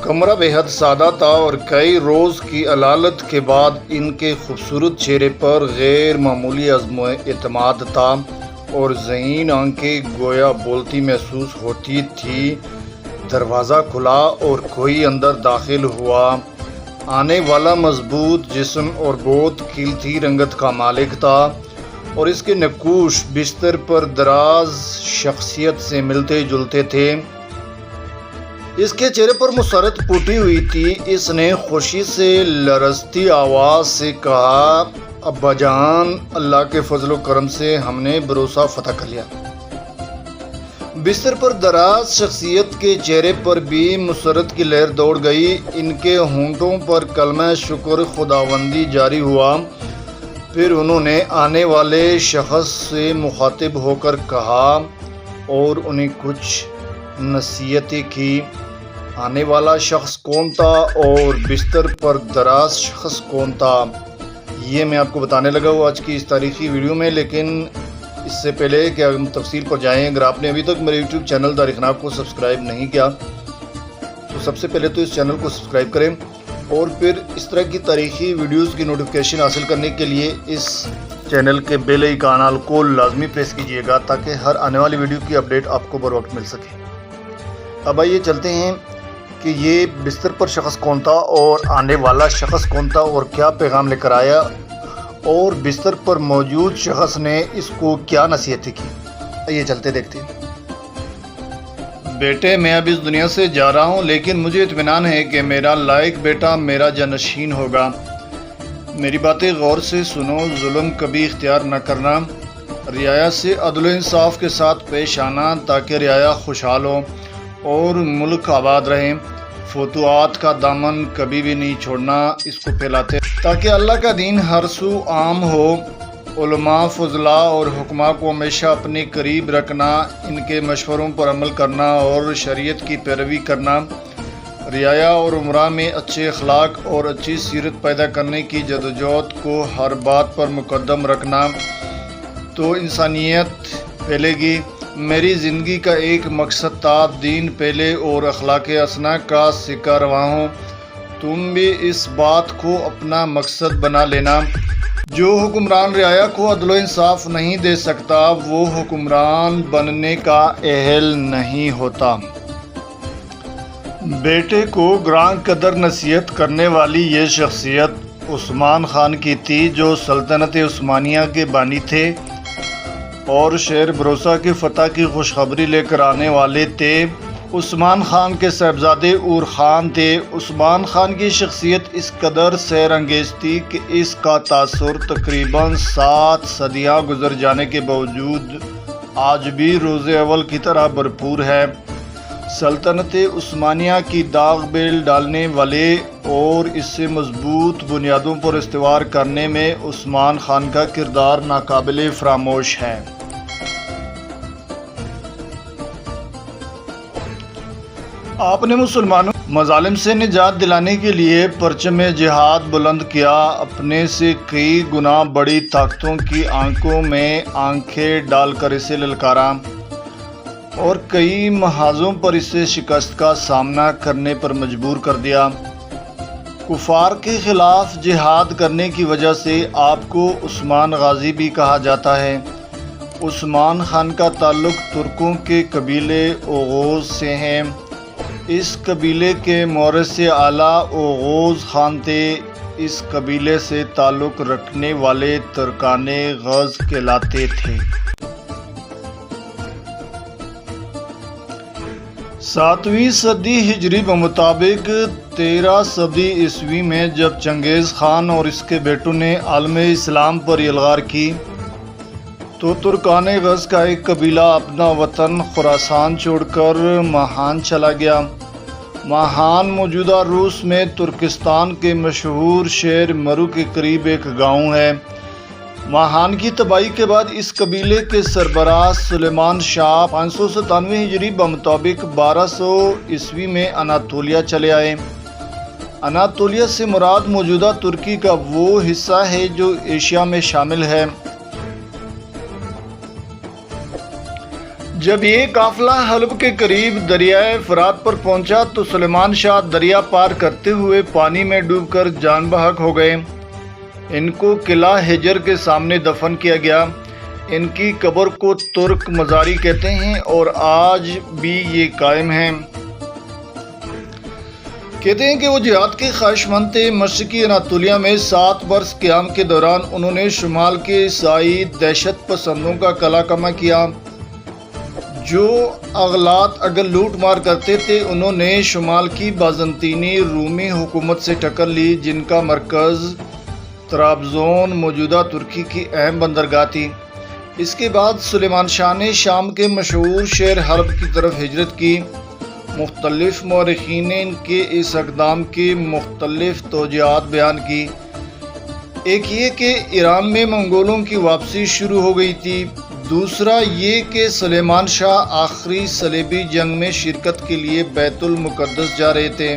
کمرہ بےحد سادہ تھا اور کئی روز کی علالت کے بعد ان کے خوبصورت چہرے پر غیر معمولی عزم و اعتماد تھا اور ذہین آنکھیں گویا بولتی محسوس ہوتی تھی۔ دروازہ کھلا اور کوئی اندر داخل ہوا۔ آنے والا مضبوط جسم اور بہت قیمتی رنگت کا مالک تھا اور اس کے نقوش بستر پر دراز شخصیت سے ملتے جلتے تھے۔ اس کے چہرے پر مسرت پھوٹی ہوئی تھی۔ اس نے خوشی سے لرزتی آواز سے کہا، ابا جان، اللہ کے فضل و کرم سے ہم نے بھروسہ فتح کر لیا۔ بستر پر دراز شخصیت کے چہرے پر بھی مسرت کی لہر دوڑ گئی۔ ان کے ہونٹوں پر کلمہ شکر خداوندی جاری ہوا۔ پھر انہوں نے آنے والے شخص سے مخاطب ہو کر کہا اور انہیں کچھ نصیحتیں کی۔ آنے والا شخص کون تھا اور بستر پر دراز شخص کون تھا، یہ میں آپ کو بتانے لگا ہوں آج کی اس تاریخی ویڈیو میں۔ لیکن اس سے پہلے کہ ہم تفصیل پر جائیں، اگر آپ نے ابھی تک میرے یوٹیوب چینل تاریخ ناب کو سبسکرائب نہیں کیا تو سب سے پہلے تو اس چینل کو سبسکرائب کریں اور پھر اس طرح کی تاریخی ویڈیوز کی نوٹیفیکیشن حاصل کرنے کے لیے اس چینل کے بیل آئیکن کو لازمی پریس کیجیے گا تاکہ ہر آنے والی ویڈیو کی اپڈیٹ آپ کو بر وقت مل سکے۔ اب آئیے چلتے ہیں کہ یہ بستر پر شخص کون تھا اور آنے والا شخص کون تھا اور کیا پیغام لے کر آیا اور بستر پر موجود شخص نے اس کو کیا نصیحتیں کی۔ آئیے چلتے دیکھتے ہیں۔ بیٹے، میں اب اس دنیا سے جا رہا ہوں، لیکن مجھے اطمینان ہے کہ میرا لائق بیٹا میرا جانشین ہوگا۔ میری باتیں غور سے سنو، ظلم کبھی اختیار نہ کرنا، رعایا سے عدل و انصاف کے ساتھ پیش آنا تاکہ رعایا خوشحال ہو اور ملک آباد رہے۔ فتوحات کا دامن کبھی بھی نہیں چھوڑنا، اس کو پھیلاتے تاکہ اللہ کا دین ہر سو عام ہو۔ علماء، فضلاء اور حکماء کو ہمیشہ اپنے قریب رکھنا، ان کے مشوروں پر عمل کرنا اور شریعت کی پیروی کرنا، رعایا اور امراء میں اچھے اخلاق اور اچھی سیرت پیدا کرنے کی جدوجہد کو ہر بات پر مقدم رکھنا، تو انسانیت پھیلے گی۔ میری زندگی کا ایک مقصد تھا، دین پہلے اور اخلاق حسنہ کا سکہ رواں ہوں۔ تم بھی اس بات کو اپنا مقصد بنا لینا۔ جو حکمران رعایا کو عدل و انصاف نہیں دے سکتا وہ حکمران بننے کا اہل نہیں ہوتا۔ بیٹے کو گراں قدر نصیحت کرنے والی یہ شخصیت عثمان خان کی تھی، جو سلطنت عثمانیہ کے بانی تھے اور شہر بروسا کی فتح کی خوشخبری لے کر آنے والے تھے۔ عثمان خان کے صاحبزادے اور خان تھے۔ عثمان خان کی شخصیت اس قدر سحر انگیز تھی کہ اس کا تاثر تقریباً 7 صدیاں گزر جانے کے باوجود آج بھی روز اول کی طرح بھرپور ہے۔ سلطنت عثمانیہ کی داغ بیل ڈالنے والے اور اس سے مضبوط بنیادوں پر استوار کرنے میں عثمان خان کا کردار ناقابل فراموش ہے۔ آپ نے مسلمانوں مظالم سے نجات دلانے کے لیے پرچم جہاد بلند کیا، اپنے سے کئی گنا بڑی طاقتوں کی آنکھوں میں آنکھیں ڈال کر اسے للکارا اور کئی محاذوں پر اسے شکست کا سامنا کرنے پر مجبور کر دیا۔ کفار کے خلاف جہاد کرنے کی وجہ سے آپ کو عثمان غازی بھی کہا جاتا ہے۔ عثمان خان کا تعلق ترکوں کے قبیلے اوغوز سے ہے۔ اس قبیلے کے مورث اعلیٰ اوغوز خان تھے۔ اس قبیلے سے تعلق رکھنے والے ترکان غز کہلاتے تھے۔ 7ویں صدی ہجری بمطابق 13 صدی عیسوی میں جب چنگیز خان اور اس کے بیٹوں نے عالم اسلام پر یلغار کی تو ترکان غز کا ایک قبیلہ اپنا وطن خراسان چھوڑ کر ماہان چلا گیا۔ ماہان موجودہ روس میں ترکستان کے مشہور شہر مرو کے قریب ایک گاؤں ہے۔ ماہان کی تباہی کے بعد اس قبیلے کے سربراہ سلیمان شاہ 597 ہجری بمطابق 1200 عیسوی میں اناطولیہ چلے آئے۔ اناطولیہ سے مراد موجودہ ترکی کا وہ حصہ ہے جو ایشیا میں شامل ہے۔ جب یہ قافلہ حلب کے قریب دریائے فرات پر پہنچا تو سلیمان شاہ دریا پار کرتے ہوئے پانی میں ڈوب کر جان بحق ہو گئے۔ ان کو قلعہ حجر کے سامنے دفن کیا گیا۔ ان کی قبر کو ترک مزاری کہتے ہیں اور آج بھی یہ قائم ہیں۔ کہتے ہیں کہ وہ جہاد کے خواہش مند تھے۔ مشرقی اناطولیہ میں 7 برس قیام کے دوران انہوں نے شمال کے عیسائی دہشت پسندوں کا قلع کما کیا، جو اغلاط اگر لوٹ مار کرتے تھے۔ انہوں نے شمال کی بازنطینی رومی حکومت سے ٹکر لی، جن کا مرکز طرابزون موجودہ ترکی کی اہم بندرگاہ تھی۔ اس کے بعد سلیمان شاہ نے شام کے مشہور شہر حلب کی طرف ہجرت کی۔ مختلف مورخین نے ان کے اس اقدام کی مختلف توجیہات بیان کی۔ ایک یہ کہ ایران میں منگولوں کی واپسی شروع ہو گئی تھی، دوسرا یہ کہ سلیمان شاہ آخری صلیبی جنگ میں شرکت کے لیے بیت المقدس جا رہے تھے۔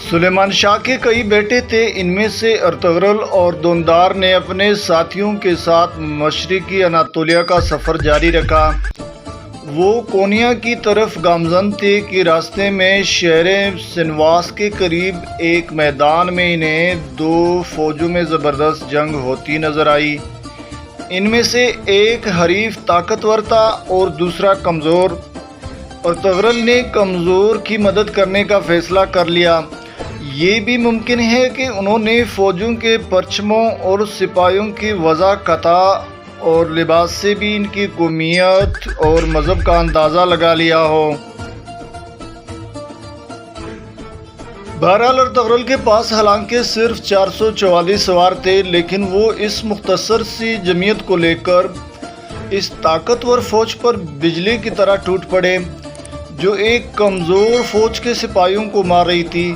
سلیمان شاہ کے کئی بیٹے تھے، ان میں سے ارطغرل اور دوندار نے اپنے ساتھیوں کے ساتھ مشرقی اناطولیہ کا سفر جاری رکھا۔ وہ کونیا کی طرف گامزن تھے کہ راستے میں شہر سنواس کے قریب ایک میدان میں انہیں 2 فوجوں میں زبردست جنگ ہوتی نظر آئی۔ ان میں سے ایک حریف طاقتور تھا اور دوسرا کمزور۔ ارطغرل نے کمزور کی مدد کرنے کا فیصلہ کر لیا۔ یہ بھی ممکن ہے کہ انہوں نے فوجوں کے پرچموں اور سپاہیوں کی وضع قطع اور لباس سے بھی ان کی قومیت اور مذہب کا اندازہ لگا لیا ہو۔ بہرحال ارطغرل کے پاس حالانکہ صرف 444 سوار تھے، لیکن وہ اس مختصر سی جمعیت کو لے کر اس طاقتور فوج پر بجلی کی طرح ٹوٹ پڑے، جو ایک کمزور فوج کے سپاہیوں کو مار رہی تھی۔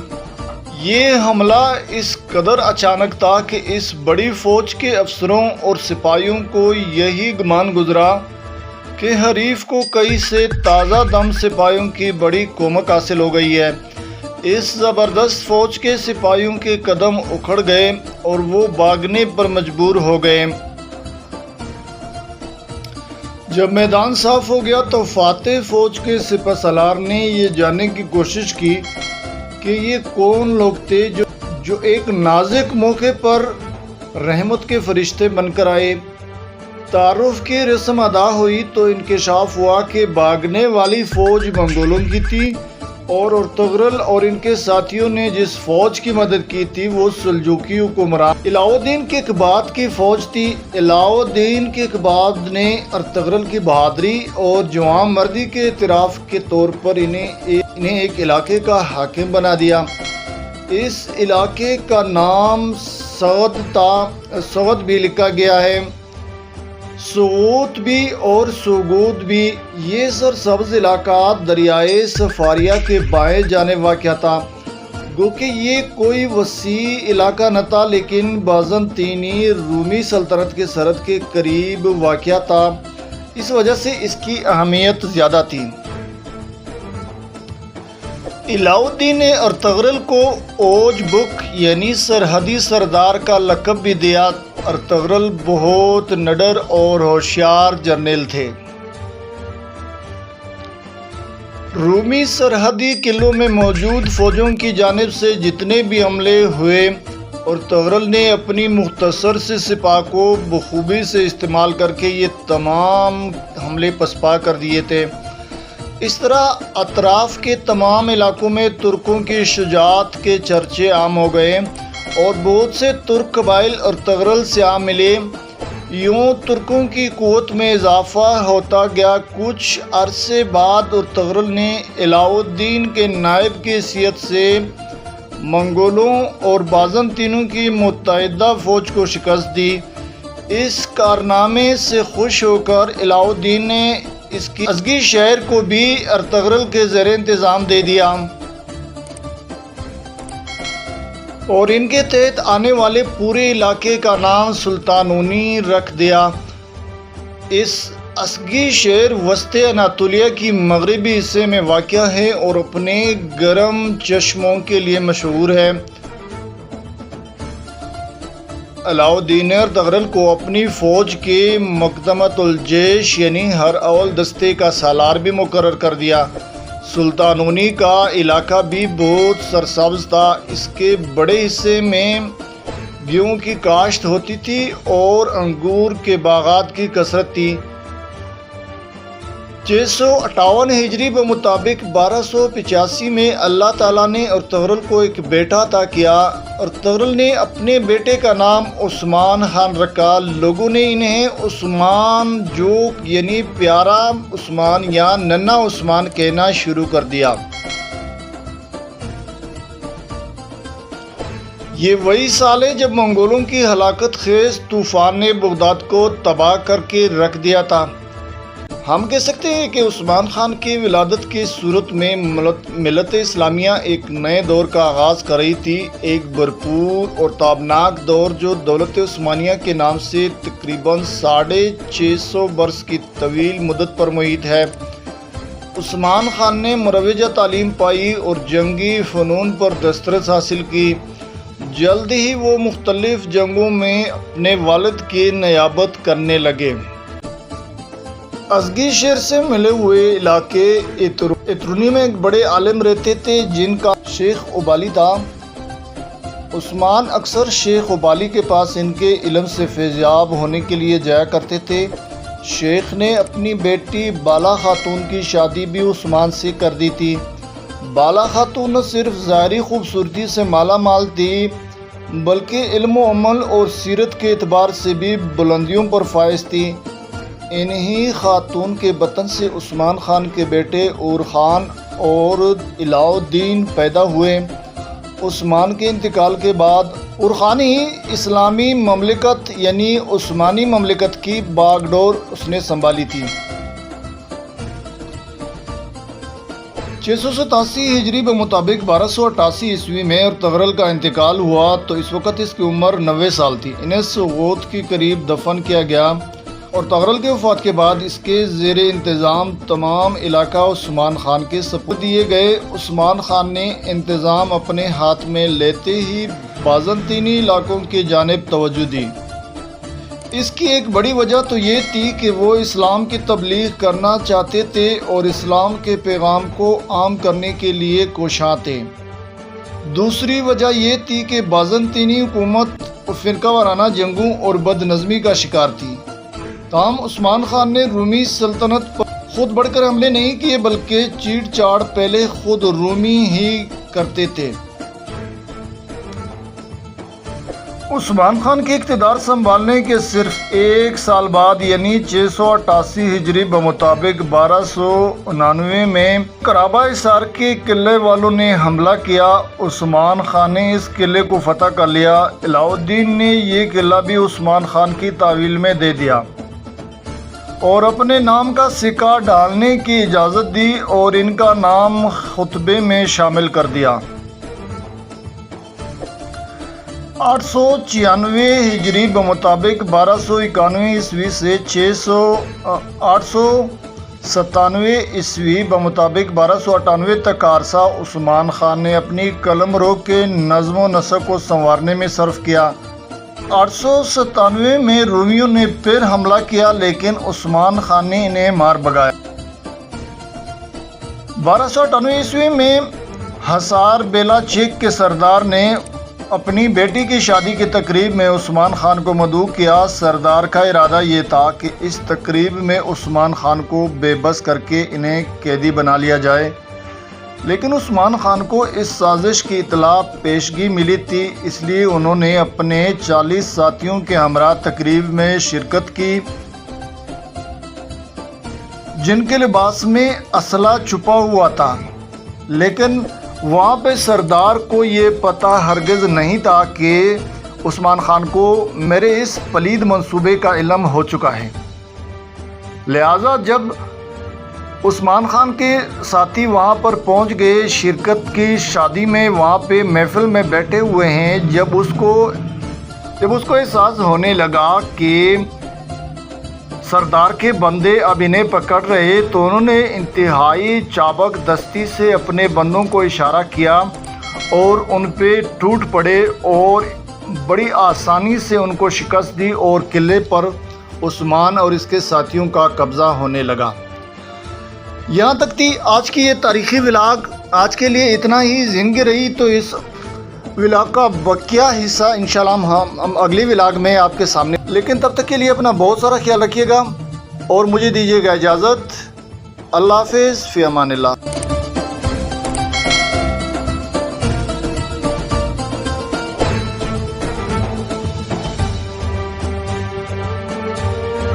یہ حملہ اس قدر اچانک تھا کہ اس بڑی فوج کے افسروں اور سپاہیوں کو یہی گمان گزرا کہ حریف کو کئی سے تازہ دم سپاہیوں کی بڑی کومک حاصل ہو گئی ہے۔ اس زبردست فوج کے سپاہیوں کے قدم اکھڑ گئے اور وہ بھاگنے پر مجبور ہو گئے۔ جب میدان صاف ہو گیا تو فاتح فوج کے سپہ سالار نے یہ جاننے کی کوشش کی کہ یہ کون لوگ تھے جو ایک نازک موقع پر رحمت کے فرشتے بن کر آئے۔ تعارف کی رسم ادا ہوئی تو انکشاف ہوا کہ بھاگنے والی فوج منگولوں کی تھی اور ارطغرل اور ان کے ساتھیوں نے جس فوج کی مدد کی تھی وہ سلجوقی حکمران علاؤ الدین کے اقباط کی فوج تھی۔ علاؤ الدین کے اقباط نے ارطغرل کی بہادری اور جوان مردی کے اعتراف کے طور پر انہیں ایک علاقے کا حاکم بنا دیا۔ اس علاقے کا نام سغد تھا، سغد بھی لکھا گیا ہے، سغوت بھی اور سوگود بھی۔ یہ سرسبز علاقہ دریائے سفاریہ کے بائیں جانب واقع تھا، گو کہ یہ کوئی وسیع علاقہ نہ تھا، لیکن بازنطینی رومی سلطنت کے سرحد کے قریب واقع تھا، اس وجہ سے اس کی اہمیت زیادہ تھی۔ علاؤ الدین نے ارطغرل کو اوج بک یعنی سرحدی سردار کا لقب بھی دیا۔ ارطغرل بہت نڈر اور ہوشیار جرنیل تھے۔ رومی سرحدی قلعوں میں موجود فوجوں کی جانب سے جتنے بھی حملے ہوئے، ارطغرل نے اپنی مختصر سے سپاہ کو بخوبی سے استعمال کر کے یہ تمام حملے پسپا کر دیے تھے۔ اس طرح اطراف کے تمام علاقوں میں ترکوں کی شجاعت کے چرچے عام ہو گئے اور بہت سے ترک قبائل ارطغرل سے آ ملے۔ یوں ترکوں کی قوت میں اضافہ ہوتا گیا۔ کچھ عرصے بعد ارطغرل نے علاؤ الدین کے نائب کی حیثیت سے منگولوں اور بازنطینوں کی متحدہ فوج کو شکست دی۔ اس کارنامے سے خوش ہو کر علاؤ الدین نے اس کی ازگی شہر کو بھی ارطغرل کے زیر انتظام دے دیا اور ان کے تحت آنے والے پورے علاقے کا نام سلطانونی رکھ دیا۔ اس ازگی شہر وسط اناطولیہ کی مغربی حصے میں واقع ہے اور اپنے گرم چشموں کے لیے مشہور ہے۔ علاؤ الدین نے ارطغرل کو اپنی فوج کے مقدمۃ الجیش یعنی ہر اول دستے کا سالار بھی مقرر کر دیا۔ سلطانونی کا علاقہ بھی بہت سرسبز تھا، اس کے بڑے حصے میں گیہوں کی کاشت ہوتی تھی اور انگور کے باغات کی کثرت تھی۔ 658 ہجری بمطابق 1285 میں اللہ تعالیٰ نے ارطغرل کو ایک بیٹا عطا کیا۔ ارطغرل نے اپنے بیٹے کا نام عثمان خان رکھا۔ لوگوں نے انہیں عثمان جوک یعنی پیارا عثمان یا ننھا عثمان کہنا شروع کر دیا۔ یہ وہی سال ہے جب منگولوں کی ہلاکت خیز طوفان نے بغداد کو تباہ کر کے رکھ دیا تھا۔ ہم کہہ سکتے ہیں کہ عثمان خان کی ولادت کی صورت میں ملت اسلامیہ ایک نئے دور کا آغاز کر رہی تھی، ایک بھرپور اور تابناک دور جو دولت عثمانیہ کے نام سے تقریباً 650 برس کی طویل مدت پر محیط ہے۔ عثمان خان نے مروجہ تعلیم پائی اور جنگی فنون پر دسترس حاصل کی۔ جلد ہی وہ مختلف جنگوں میں اپنے والد کی نیابت کرنے لگے۔ ازگی شہر سے ملے ہوئے علاقے اترونی میں ایک بڑے عالم رہتے تھے جن کا شیخ ابالی تھا۔ عثمان اکثر شیخ ابالی کے پاس ان کے علم سے فیضیاب ہونے کے لیے جایا کرتے تھے۔ شیخ نے اپنی بیٹی بالا خاتون کی شادی بھی عثمان سے کر دی تھی۔ بالا خاتون نہ صرف ظاہری خوبصورتی سے مالا مال تھی بلکہ علم و عمل اور سیرت کے اعتبار سے بھی بلندیوں پر فائز تھی۔ انہی خاتون کے بطن سے عثمان خان کے بیٹے اور خان اور علاؤ الدین پیدا ہوئے۔ عثمان کے انتقال کے بعد اورخان ہی اسلامی مملکت یعنی عثمانی مملکت کی باغ ڈور اس نے سنبھالی تھی۔ 687 ہجری بمطابق 1288 عیسوی میں ارطغرل کا انتقال ہوا تو اس وقت اس کی عمر 90 سال تھی۔ انہیں سغوت کے قریب دفن کیا گیا۔ ارطغرل کے وفات کے بعد اس کے زیر انتظام تمام علاقہ عثمان خان کے سپرد دیے گئے۔ عثمان خان نے انتظام اپنے ہاتھ میں لیتے ہی بازنطینی علاقوں کی جانب توجہ دی۔ اس کی ایک بڑی وجہ تو یہ تھی کہ وہ اسلام کی تبلیغ کرنا چاہتے تھے اور اسلام کے پیغام کو عام کرنے کے لیے کوشاں تھے۔ دوسری وجہ یہ تھی کہ بازنطینی حکومت فرقہ وارانہ جنگوں اور بد نظمی کا شکار تھی۔ تاہم عثمان خان نے رومی سلطنت پر خود بڑھ کر حملے نہیں کیے بلکہ چیڑ چاڑ پہلے خود رومی ہی کرتے تھے۔ عثمان خان کے اقتدار سنبھالنے کے صرف ایک سال بعد یعنی 688 ہجری بمطابق 1299 میں قرابہ حصار کے قلعے والوں نے حملہ کیا۔ عثمان خان نے اس قلعے کو فتح کر لیا۔ علاؤ الدین نے یہ قلعہ بھی عثمان خان کی تحویل میں دے دیا اور اپنے نام کا سکہ ڈالنے کی اجازت دی اور ان کا نام خطبے میں شامل کر دیا۔ 896 ہجری بمطابق 1291 عیسوی سے 897 عیسوی بمطابق 1298 تک عرصہ عثمان خان نے اپنی قلم رو کے نظم و نسق کو سنوارنے میں صرف کیا۔ 897 میں رومیوں نے پھر حملہ کیا لیکن عثمان خان نے انہیں مار بھگایا۔ 1298 عیسوی میں ہزار بیلا چیک کے سردار نے اپنی بیٹی کی شادی کی تقریب میں عثمان خان کو مدعو کیا۔ سردار کا ارادہ یہ تھا کہ اس تقریب میں عثمان خان کو بے بس کر کے انہیں قیدی بنا لیا جائے، لیکن عثمان خان کو اس سازش کی اطلاع پیشگی ملی تھی، اس لیے انہوں نے اپنے 40 ساتھیوں کے ہمراہ تقریب میں شرکت کی جن کے لباس میں اسلحہ چھپا ہوا تھا، لیکن وہاں پہ سردار کو یہ پتہ ہرگز نہیں تھا کہ عثمان خان کو میرے اس پلید منصوبے کا علم ہو چکا ہے۔ لہٰذا جب عثمان خان کے ساتھی وہاں پر پہنچ گئے، شرکت کی شادی میں وہاں پہ محفل میں بیٹھے ہوئے ہیں، جب اس کو احساس ہونے لگا کہ سردار کے بندے اب انہیں پکڑ رہے تو انہوں نے انتہائی چابک دستی سے اپنے بندوں کو اشارہ کیا اور ان پہ ٹوٹ پڑے اور بڑی آسانی سے ان کو شکست دی اور قلعے پر عثمان اور اس کے ساتھیوں کا قبضہ ہونے لگا۔ یہاں تک تھی آج کی یہ تاریخی ولاگ۔ آج کے لیے اتنا ہی۔ زندگی رہی تو اس ولاگ کا بقیہ حصہ انشاءاللہ ہم اگلی ولاگ میں آپ کے سامنے، لیکن تب تک کے لیے اپنا بہت سارا خیال رکھیے گا اور مجھے دیجیے گا اجازت۔ اللہ حافظ، فی امان اللہ۔